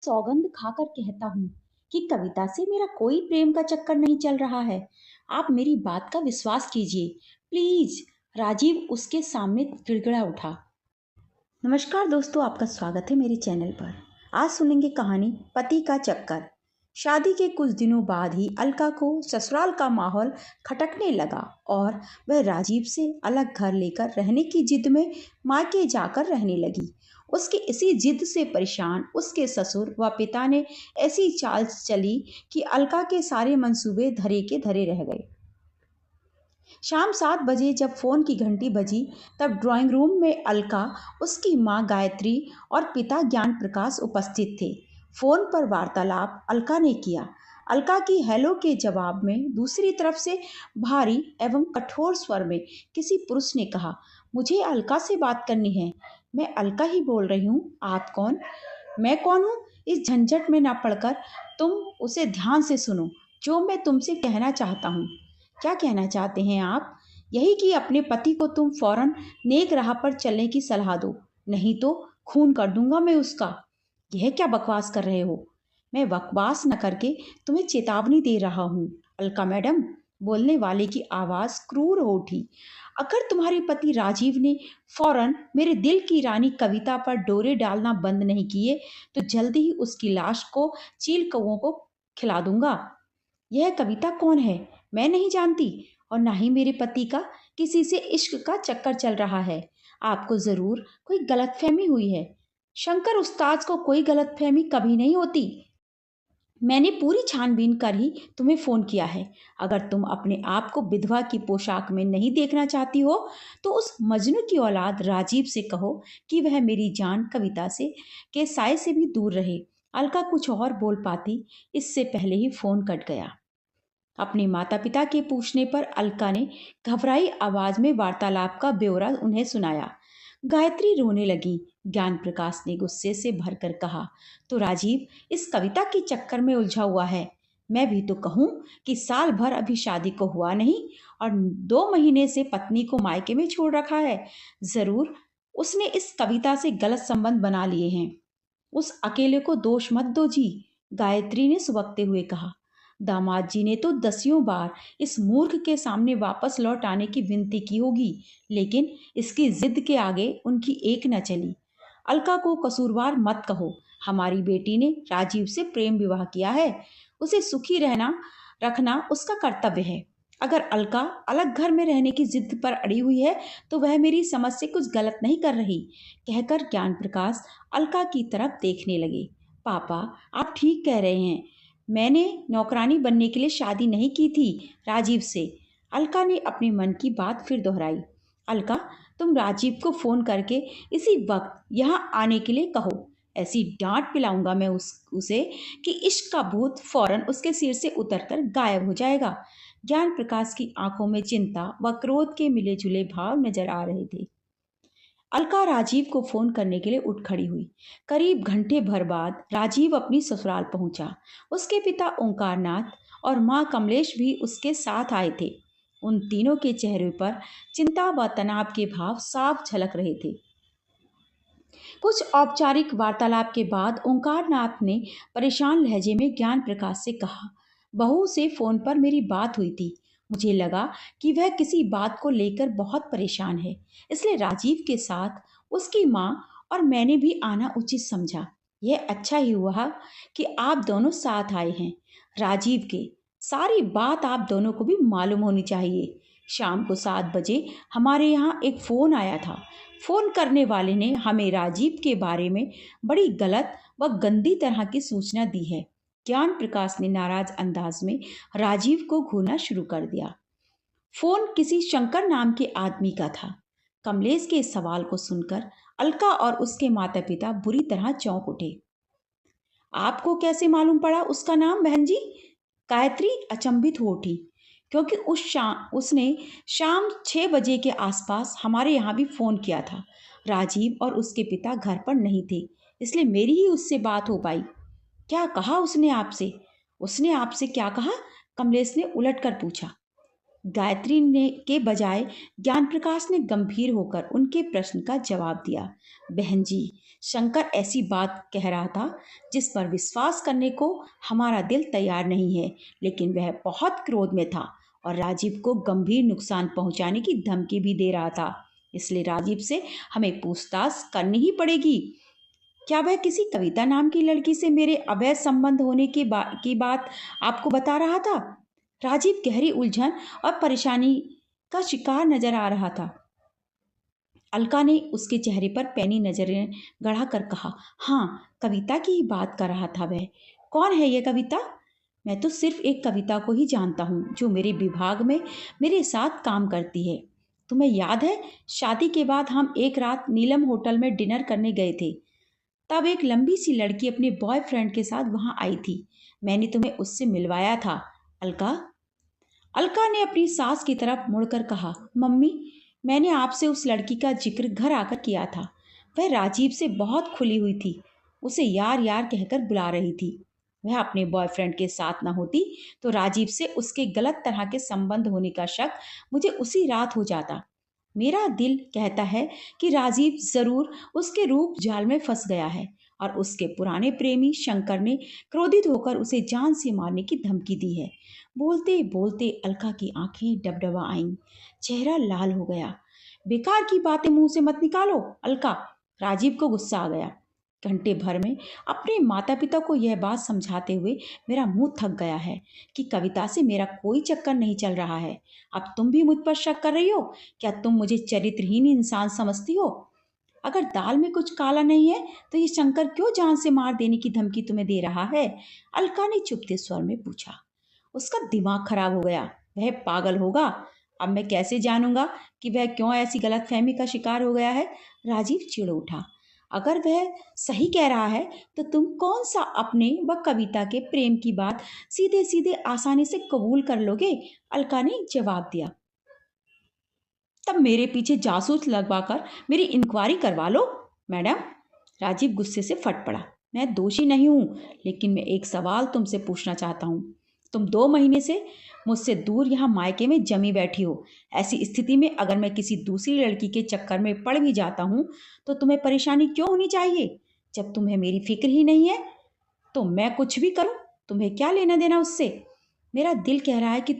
सौगंध खाकर कहता हूँ कि कविता से मेरा कोई प्रेम का चक्कर नहीं चल रहा है। आप मेरी बात का विश्वास कीजिए प्लीज। राजीव उसके सामने गिड़गिड़ा उठा। नमस्कार दोस्तों, आपका स्वागत है मेरे चैनल पर। आज सुनेंगे कहानी पति का चक्कर। शादी के कुछ दिनों बाद ही अलका को ससुराल का माहौल खटकने लगा और वह राजीव से अलग घर लेकर रहने की जिद में मायके जाकर रहने लगी। उसकी इसी जिद से परेशान उसके ससुर व पिता ने ऐसी चाल चली कि अलका के सारे मंसूबे धरे के धरे रह गए। शाम 7 बजे जब फोन की घंटी बजी, तब ड्राइंग रूम में अलका, उसकी माँ गायत्री और पिता ज्ञान प्रकाश उपस्थित थे। फोन पर वार्तालाप अलका ने किया। अलका की हेलो के जवाब में दूसरी तरफ से भारी एवं कठोर स्वर में किसी पुरुष ने कहा, मुझे अलका से बात करनी है। मैं अलका ही बोल रही हूँ, आप कौन? मैं कौन हूँ? इस झंझट में ना पड़कर तुम उसे ध्यान से सुनो जो मैं तुमसे कहना चाहता हूँ। क्या कहना चाहते हैं आप? यही कि अपने पति को तुम फौरन नेक राह पर चलने की सलाह दो, नहीं तो खून कर दूंगा मैं उसका। यह क्या बकवास कर रहे हो? मैं बकवास न करके तुम्हें चेतावनी दे रहा हूँ अलका मैडम। बोलने वाले की आवाज क्रूर हो उठी। अगर तुम्हारे पति राजीव ने फौरन मेरे दिल की रानी कविता पर डोरे डालना बंद नहीं किए तो जल्दी ही उसकी लाश को चील कौओं को खिला दूंगा। यह कविता कौन है? मैं नहीं जानती, और ना ही मेरे पति का किसी से इश्क का चक्कर चल रहा है। आपको जरूर कोई गलतफहमी हुई है। शंकर उस्ताद को कोई गलतफहमी कभी नहीं होती। मैंने पूरी छानबीन कर ही तुम्हें फोन किया है। अगर तुम अपने आप को विधवा की पोशाक में नहीं देखना चाहती हो तो उस मजनू की औलाद राजीव से कहो कि वह मेरी जान कविता से के साय से भी दूर रहे। अलका कुछ और बोल पाती, इससे पहले ही फोन कट गया। अपने माता पिता के पूछने पर अलका ने घबराई आवाज में वार्तालाप का ब्यौरा उन्हें सुनाया। गायत्री रोने लगी। ज्ञान प्रकाश ने गुस्से से भरकर कहा, तो राजीव इस कविता के चक्कर में उलझा हुआ है। मैं भी तो कहूं कि साल भर अभी शादी को हुआ नहीं और 2 महीने से पत्नी को मायके में छोड़ रखा है। जरूर उसने इस कविता से गलत संबंध बना लिए हैं। उस अकेले को दोष मत दो जी, गायत्री ने सुबकते हुए कहा। दामाद जी ने तो दसियों बार इस मूर्ख के सामने वापस लौट आने की विनती की होगी, लेकिन इसकी जिद के आगे उनकी एक न चली। अलका को कसूरवार मत कहो। हमारी बेटी ने राजीव से प्रेम विवाह किया है। उसे सुखी रहना रखना उसका कर्तव्य है। अगर अलका अलग घर में रहने की जिद पर अड़ी हुई है तो वह मेरी समझ से कुछ गलत नहीं कर रही, कहकर ज्ञान प्रकाश अलका की तरफ देखने लगे। पापा, आप ठीक कह रहे हैं। मैंने नौकरानी बनने के लिए शादी नहीं की थी राजीव से। अलका ने अपने मन की बात फिर दोहराई। अलका, तुम राजीव को फोन करके इसी वक्त यहाँ आने के लिए कहो। ऐसी डांट पिलाऊंगा मैं उसे कि इश्क का भूत फौरन उसके सिर से उतरकर गायब हो जाएगा। ज्ञान प्रकाश की आंखों में चिंता व क्रोध के मिले जुले भाव नजर आ रहे थे। अलका राजीव को फोन करने के लिए उठ खड़ी हुई। करीब घंटे भर बाद राजीव अपनी ससुराल पहुंचा। उसके पिता ओंकारनाथ और मां कमलेश भी उसके साथ आए थे। उन तीनों के चेहरे पर चिंता व तनाव के भाव साफ झलक रहे थे। कुछ औपचारिक वार्तालाप के बाद ओंकारनाथ ने परेशान लहजे में ज्ञान प्रकाश से कहा, बहू से फोन पर मेरी बात हुई थी। मुझे लगा कि वह किसी बात को लेकर बहुत परेशान है, इसलिए राजीव के साथ उसकी माँ और मैंने भी आना उचित समझा। यह अच्छा ही हुआ कि आप दोनों साथ आए हैं। राजीव के सारी बात आप दोनों को भी मालूम होनी चाहिए। शाम को 7 बजे हमारे यहाँ एक फोन आया था। फोन करने वाले ने हमें राजीव के बारे में बड़ी गलत व गंदी तरह की सूचना दी है। ज्ञान प्रकाश ने नाराज अंदाज में राजीव को घूरना शुरू कर दिया। फोन किसी शंकर नाम के आदमी का था। कमलेश के इस सवाल को सुनकर अलका और उसके माता पिता बुरी तरह चौंक उठे। आपको कैसे मालूम पड़ा उसका नाम, बहन जी? गायत्री अचंभित हो उठी, क्योंकि उसने शाम 6 बजे के आसपास हमारे यहाँ भी फोन किया था। राजीव और उसके पिता घर पर नहीं थे, इसलिए मेरी ही उससे बात हो पाई। क्या कहा उसने आपसे? उसने आपसे क्या कहा? कमलेश ने उलट कर पूछा। गायत्री ने के बजाय ज्ञान प्रकाश ने गंभीर होकर उनके प्रश्न का जवाब दिया। बहन जी, शंकर ऐसी बात कह रहा था जिस पर विश्वास करने को हमारा दिल तैयार नहीं है, लेकिन वह बहुत क्रोध में था और राजीव को गंभीर नुकसान पहुंचाने की धमकी भी दे रहा था। इसलिए राजीव से हमें पूछताछ करनी ही पड़ेगी। क्या वह किसी कविता नाम की लड़की से मेरे अवैध संबंध होने की बात आपको बता रहा था? राजीव गहरी उलझन और परेशानी का शिकार नजर आ रहा था। अलका ने उसके चेहरे पर पैनी नजरें गड़ाकर कहा, हाँ, कविता की ही बात कर रहा था वह। कौन है यह कविता? मैं तो सिर्फ एक कविता को ही जानता हूँ जो मेरे विभाग में मेरे साथ काम करती है। तुम्हें याद है, शादी के बाद हम एक रात नीलम होटल में डिनर करने गए थे। तब एक लंबी सी लड़की अपने बॉयफ्रेंड के साथ वहां आई थी। मैंने तुम्हें उससे मिलवाया था, अलका। अलका ने अपनी सास की तरफ मुड़कर कहा, मम्मी, मैंने आपसे उस लड़की का जिक्र घर आकर किया था। वह राजीव से बहुत खुली हुई थी, उसे यार यार कहकर बुला रही थी। वह अपने बॉयफ्रेंड के साथ ना होती तो राजीव से उसके गलत तरह के संबंध होने का शक मुझे उसी रात हो जाता। मेरा दिल कहता है कि राजीव जरूर उसके रूप जाल में फंस गया है और उसके पुराने प्रेमी शंकर ने क्रोधित होकर उसे जान से मारने की धमकी दी है। बोलते बोलते अलका की आंखें डबडबा आईं, चेहरा लाल हो गया। बेकार की बातें मुंह से मत निकालो, अलका। राजीव को गुस्सा आ गया। घंटे भर में अपने माता पिता को यह बात समझाते हुए मेरा मुंह थक गया है कि कविता से मेरा कोई चक्कर नहीं चल रहा है। अब तुम भी मुझ पर शक कर रही हो? क्या तुम मुझे चरित्रहीन इंसान समझती हो? अगर दाल में कुछ काला नहीं है तो ये शंकर क्यों जान से मार देने की धमकी तुम्हें दे रहा है? अलका ने चुपते स्वर में पूछा। उसका दिमाग खराब हो गया, वह पागल होगा। अब मैं कैसे जानूंगा कि वह क्यों ऐसी गलतफहमी का शिकार हो गया है? राजीव चिढ़ उठा। अगर वह सही कह रहा है तो तुम कौन सा अपने व कविता के प्रेम की बात सीधे सीधे आसानी से कबूल कर लोगे? अलका ने जवाब दिया। तब मेरे पीछे जासूस लगवाकर मेरी इंक्वायरी करवा लो, मैडम। राजीव गुस्से से फट पड़ा। मैं दोषी नहीं हूं, लेकिन मैं एक सवाल तुमसे पूछना चाहता हूं। तुम 2 महीने से मुझसे दूर यहाँ मायके में जमी बैठी हो। ऐसी स्थिति में अगर मैं किसी दूसरी लड़की के चक्कर में पड़ भी जाता हूं तो तुम्हें परेशानी क्यों होनी चाहिए? जब तुम्हें मेरी फिक्र ही नहीं है तो मैं कुछ भी करूं, तुम्हें क्या लेना देना उससे? मेरा दिल कह रहा है कि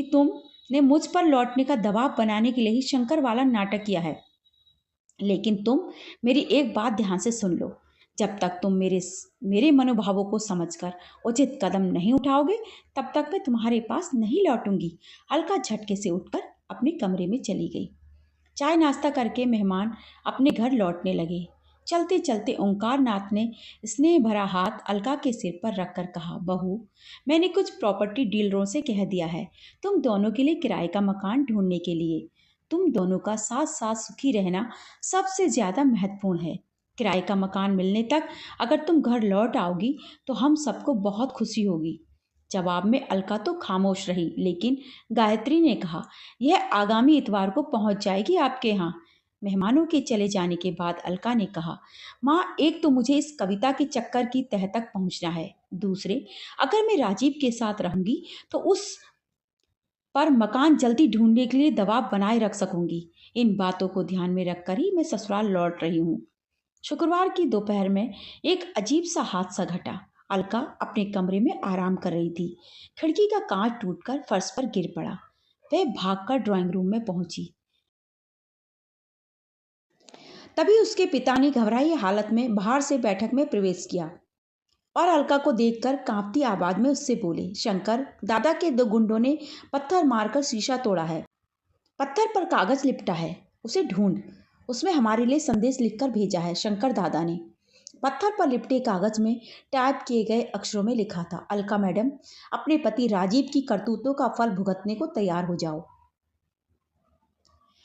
तुमने मुझ पर लौटने का दबाव बनाने के लिए ही शंकर वाला नाटक किया है। लेकिन तुम मेरी एक बात ध्यान से सुन लो। जब तक तुम मेरे मनोभावों को समझकर उचित कदम नहीं उठाओगे, तब तक मैं तुम्हारे पास नहीं लौटूंगी। अलका झटके से उठकर अपने कमरे में चली गई। चाय नाश्ता करके मेहमान अपने घर लौटने लगे। चलते चलते ओंकार नाथ ने स्नेह भरा हाथ अलका के सिर पर रखकर कहा, बहू, मैंने कुछ प्रॉपर्टी डीलरों से कह दिया है तुम दोनों के लिए किराए का मकान ढूंढने के लिए। तुम दोनों का साथ साथ सुखी रहना सबसे ज्यादा महत्वपूर्ण है। किराए का मकान मिलने तक अगर तुम घर लौट आओगी तो हम सबको बहुत खुशी होगी। जवाब में अलका तो खामोश रही, लेकिन गायत्री ने कहा, यह आगामी इतवार को पहुंच जाएगी आपके यहाँ। मेहमानों के चले जाने के बाद अलका ने कहा, माँ, एक तो मुझे इस कविता के चक्कर की तह तक पहुंचना है। दूसरे, अगर मैं राजीव के साथ रहूंगी तो उस पर मकान जल्दी ढूंढने के लिए दबाव बनाए रख सकूंगी। इन बातों को ध्यान में रखकर ही मैं ससुराल लौट रही हूँ। शुक्रवार की दोपहर में एक अजीब सा हादसा घटा। अलका अपने कमरे में आराम कर रही थी। खिड़की का कांच टूटकर फर्श पर गिर पड़ा। वह भागकर ड्राइंग रूम में पहुंची। तभी उसके पिता ने घबराई हालत में बाहर से बैठक में प्रवेश किया और अलका को देखकर कांपती आवाज में उससे बोले, शंकर, दादा के 2 गुंडों ने पत्थर मारकर शीशा तोड़ा है। पत्थर पर कागज लिपटा है, उसे ढूंढ। उसमें हमारे लिए संदेश लिखकर भेजा है, शंकर दादा ने। पत्थर पर लिपटे कागज में टाइप किए गए अक्षरों में लिखा था, अलका मैडम, अपने पति राजीव की करतूतों का फल भुगतने को तैयार हो जाओ।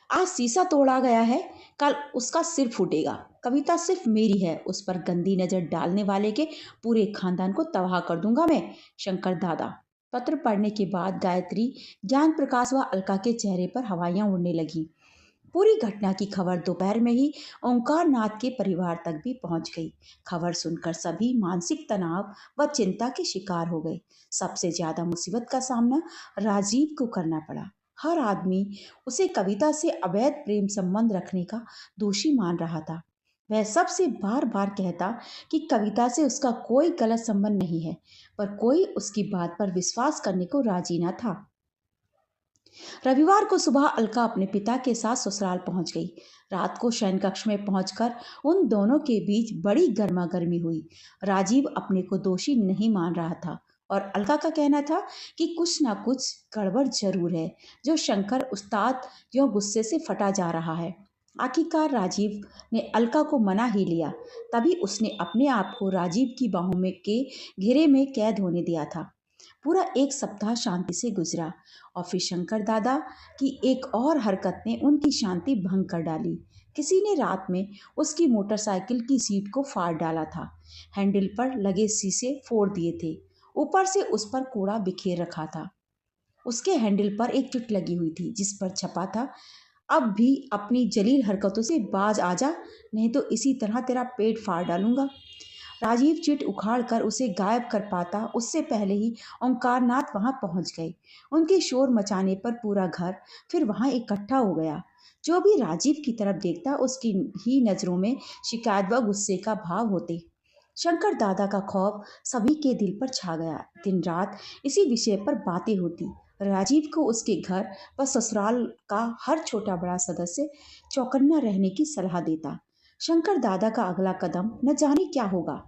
आज शीशा तोड़ा गया है, कल उसका सिर फूटेगा। कविता सिर्फ मेरी है, उस पर गंदी नजर डालने वाले के पूरे खानदान को तबाह कर दूंगा मैं, शंकर दादा। पत्र पढ़ने के बाद गायत्री, ज्ञान प्रकाश व अलका के चेहरे पर हवाइयां उड़ने लगी। पूरी घटना की खबर दोपहर में ही ओंकार नाथ के परिवार तक भी पहुंच गई। खबर सुनकर सभी मानसिक तनाव व चिंता के शिकार हो गए। सबसे ज्यादा मुसीबत का सामना राजीव को करना पड़ा। हर आदमी उसे कविता से अवैध प्रेम संबंध रखने का दोषी मान रहा था। वह सबसे बार बार कहता कि कविता से उसका कोई गलत संबंध नहीं है, पर कोई उसकी बात पर विश्वास करने को राजी न था। रविवार को सुबह अलका अपने पिता के साथ ससुराल पहुंच गई। रात को शयन कक्ष में पहुंचकर उन दोनों के बीच बड़ी गर्मागर्मी हुई। राजीव अपने को दोषी नहीं मान रहा था और अलका का कहना था कि कुछ ना कुछ गड़बड़ जरूर है, जो शंकर उस्ताद जो गुस्से से फटा जा रहा है। आखिरकार राजीव ने अलका को मना ही लिया। तभी उसने अपने आप को राजीव की बाहों में के घेरे में कैद होने दिया था। पूरा एक सप्ताह शांति से गुजरा और फिर शंकर दादा की एक और हरकत ने उनकी शांति भंग कर डाली। किसी ने रात में उसकी मोटरसाइकिल की सीट को फाड़ डाला था। हैंडल पर लगे शीशे फोड़ दिए थे। ऊपर से उस पर कूड़ा बिखेर रखा था। उसके हैंडल पर एक चिट लगी हुई थी जिस पर छपा था, अब भी अपनी जलील हरकतों से बाज आ जा, नहीं तो इसी तरह तेरा पेट फाड़ डालूंगा। राजीव चिट उखाड़ कर उसे गायब कर पाता उससे पहले ही ओंकारनाथ वहां पहुंच गए। उनके शोर मचाने पर पूरा घर फिर वहां इकट्ठा हो गया। जो भी राजीव की तरफ देखता उसकी ही नजरों में शिकायत व गुस्से का भाव होते। शंकर दादा का खौफ सभी के दिल पर छा गया। दिन रात इसी विषय पर बातें होती। राजीव को उसके घर व ससुराल का हर छोटा बड़ा सदस्य चौकन्ना रहने की सलाह देता। शंकर दादा का अगला कदम न जाने क्या होगा।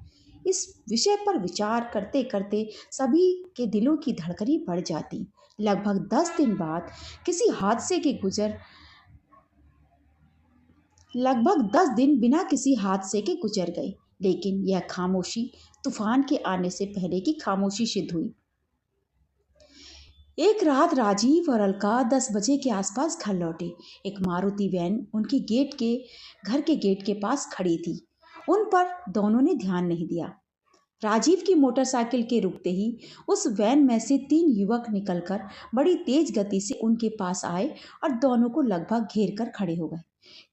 इस विषय पर विचार करते करते सभी के दिलों की धड़कनें बढ़ जाती। लगभग 10 दिन बाद किसी हादसे के गुजर लगभग 10 दिन बिना किसी हादसे के गुजर गए, लेकिन यह खामोशी तूफान के आने से पहले की खामोशी सिद्ध हुई। एक रात राजीव और अलका 10 बजे के आसपास घर लौटे। एक मारुति वैन उनके घर के गेट के पास खड़ी थी। उन पर दोनों ने ध्यान नहीं दिया। राजीव की मोटरसाइकिल के रुकते ही उस वैन में से 3 युवक निकलकर बड़ी तेज गति से उनके पास आए और दोनों को लगभग घेर कर खड़े हो गए।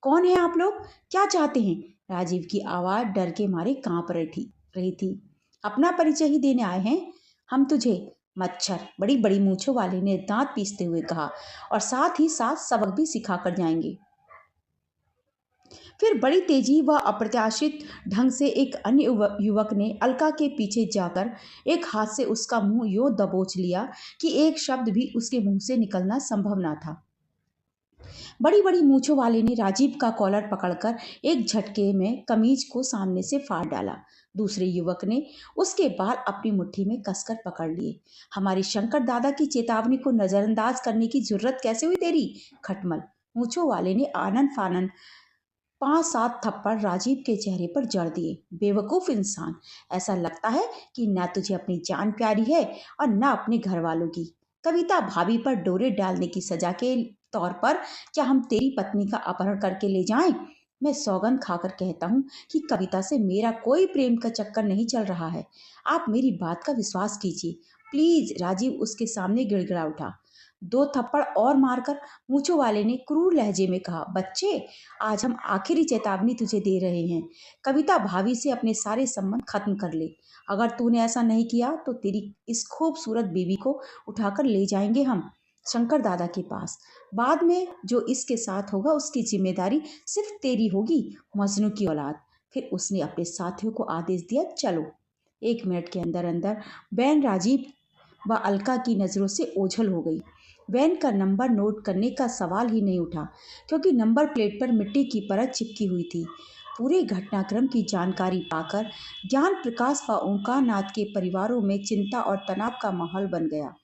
कौन है आप लोग? क्या चाहते हैं? राजीव की आवाज डर के मारे कांप रही थी। अपना परिचय ही देने आए हैं हम तुझे, मच्छर बड़ी बड़ी मूंछों वाले ने दांत पीसते हुए कहा, और साथ ही साथ सबक भी सिखा कर जाएंगे। फिर बड़ी तेजी व अप्रत्याशित ढंग से एक अन्य युवक ने अलका के पीछे जाकर एक हाथ से उसका मुंह यूं दबोच लिया कि एक शब्द भी उसके मुंह से निकलना संभव न था। बड़ी बड़ी मूंछों वाले ने राजीव का कॉलर पकड़कर एक झटके में कमीज को सामने से फाड़ डाला। दूसरे युवक ने उसके बाल अपनी मुट्ठी में कसकर पकड़ लिए। हमारी शंकर दादा की चेतावनी को नजरअंदाज करने की जरूरत कैसे हुई तेरी, खटमल? मूंछों वाले ने आनन फानन 5-7 थप्पड़ राजीव के चेहरे पर जड़ दिए। बेवकूफ इंसान, ऐसा लगता है कि न तुझे अपनी जान प्यारी है और न अपने घर वालों की। कविता भाभी पर डोरे डालने की सजा के तौर पर क्या हम तेरी पत्नी का अपहरण करके ले जाएं? मैं सौगंध खाकर कहता हूँ कि कविता से मेरा कोई प्रेम का चक्कर नहीं चल रहा है। आप मेरी बात का विश्वास कीजिए प्लीज। राजीव उसके सामने गिड़गिड़ा उठा। 2 थप्पड़ और मारकर मूंछों वाले ने क्रूर लहजे में कहा, बच्चे, आज हम आखिरी चेतावनी तुझे दे रहे हैं। कविता भाभी से अपने सारे संबंध खत्म कर ले। अगर तूने ऐसा नहीं किया तो तेरी इस खूबसूरत बीवी को उठाकर ले जाएंगे हम शंकर दादा के पास। बाद में जो इसके साथ होगा उसकी जिम्मेदारी सिर्फ तेरी होगी, मजनू की औलाद। फिर उसने अपने साथियों को आदेश दिया, चलो। 1 मिनट के अंदर अंदर वैन राजीव व अलका की नजरों से ओझल हो गई। वैन का नंबर नोट करने का सवाल ही नहीं उठा, क्योंकि नंबर प्लेट पर मिट्टी की परत चिपकी हुई थी। पूरे घटनाक्रम की जानकारी पाकर ज्ञान प्रकाश व ओंकार नाथ के परिवारों में चिंता और तनाव का माहौल बन गया।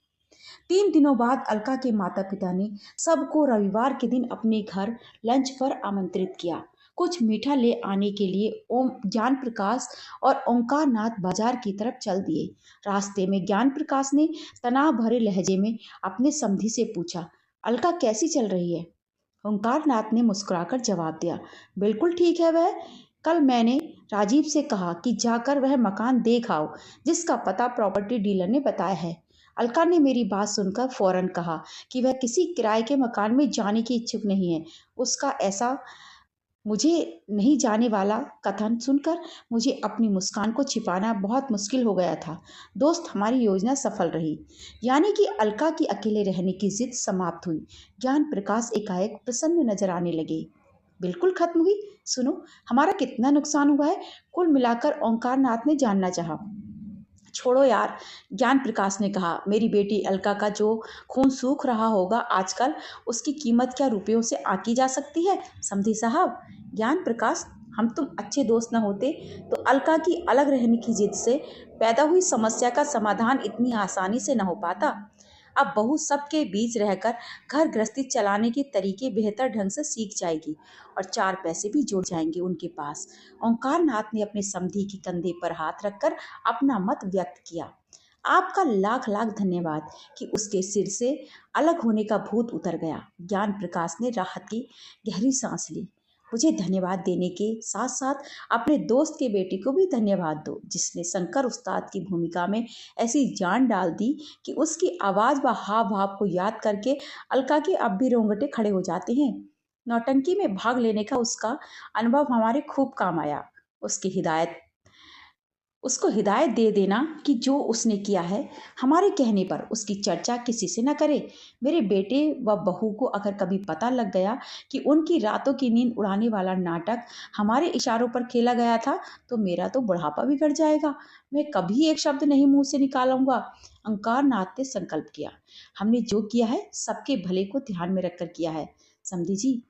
3 दिनों बाद अलका के माता पिता ने सबको रविवार के दिन अपने घर लंच पर आमंत्रित किया। कुछ मीठा ले आने के लिए ओम ज्ञान प्रकाश और ओंकार नाथ बाजार की तरफ चल दिए। रास्ते में ज्ञान प्रकाश ने तनाव भरे लहजे में अपने समधी से पूछा, अलका कैसी चल रही है? ओंकार नाथ ने मुस्कुराकर जवाब दिया, बिल्कुल ठीक है वह। कल मैंने राजीव से कहा कि जाकर वह मकान देख आओ जिसका पता प्रॉपर्टी डीलर ने बताया है। अलका ने मेरी बात सुनकर फौरन कहा कि वह किसी किराए के मकान में जाने की इच्छुक नहीं है। उसका ऐसा मुझे नहीं जाने वाला कथन सुनकर मुझे अपनी मुस्कान को छिपाना बहुत मुश्किल हो गया था। दोस्त, हमारी योजना सफल रही। यानी कि अलका की अकेले रहने की जिद समाप्त हुई। ज्ञान प्रकाश एकाएक प्रसन्न नजर आने लगे। बिल्कुल खत्म हुई। सुनो, हमारा कितना नुकसान हुआ है, कुल मिलाकर ओंकार नाथ ने जानना चाहा। छोड़ो यार, ज्ञान प्रकाश ने कहा, मेरी बेटी अलका का जो खून सूख रहा होगा आजकल, उसकी कीमत क्या रुपयों से आंकी जा सकती है समधी साहब। ज्ञान प्रकाश, हम तुम अच्छे दोस्त न होते तो अलका की अलग रहने की जिद से पैदा हुई समस्या का समाधान इतनी आसानी से न हो पाता। अब बहू सबके बीच रहकर घर गृहस्थी चलाने के तरीके बेहतर ढंग से सीख जाएगी और चार पैसे भी जुड़ जाएंगे उनके पास। ओंकार नाथ ने अपने समधी के कंधे पर हाथ रखकर अपना मत व्यक्त किया। आपका लाख लाख धन्यवाद कि उसके सिर से अलग होने का भूत उतर गया। ज्ञान प्रकाश ने राहत की गहरी सांस ली। मुझे धन्यवाद देने के साथ साथ अपने दोस्त के बेटे को भी धन्यवाद दो, जिसने शंकर उस्ताद की भूमिका में ऐसी जान डाल दी कि उसकी आवाज़ व हाव भाव को याद करके अलका के अब भी रोंगटे खड़े हो जाते हैं। नौटंकी में भाग लेने का उसका अनुभव हमारे खूब काम आया। उसकी हिदायत उसको हिदायत दे देना कि जो उसने किया है हमारे कहने पर उसकी चर्चा किसी से न करे। मेरे बेटे व बहू को अगर कभी पता लग गया कि उनकी रातों की नींद उड़ाने वाला नाटक हमारे इशारों पर खेला गया था तो मेरा तो बुढ़ापा बिगड़ जाएगा। मैं कभी एक शब्द नहीं मुंह से निकालूंगा। अंकार नाथ ने संकल्प किया। हमने जो किया है सबके भले को ध्यान में रखकर किया है समझी जी।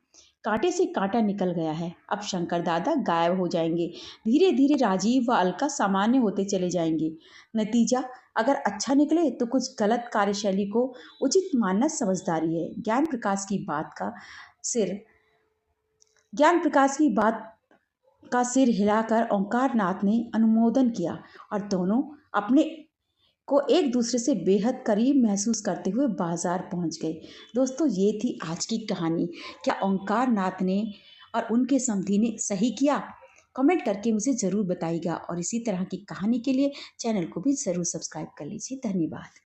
कांटे से कांटा निकल गया है। अब शंकर दादा गायब हो जाएंगे। धीरे धीरे राजीव व अलका सामान्य होते चले जाएंगे। नतीजा अगर अच्छा निकले तो कुछ गलत कार्यशैली को उचित मानना समझदारी है। सिर ज्ञान प्रकाश की बात का सिर हिलाकर ओंकार नाथ ने अनुमोदन किया और दोनों अपने को एक दूसरे से बेहद करीब महसूस करते हुए बाजार पहुंच गए। दोस्तों, ये थी आज की कहानी। क्या ओंकार नाथ ने और उनके समधी ने सही किया? कमेंट करके मुझे ज़रूर बताइएगा और इसी तरह की कहानी के लिए चैनल को भी ज़रूर सब्सक्राइब कर लीजिए। धन्यवाद।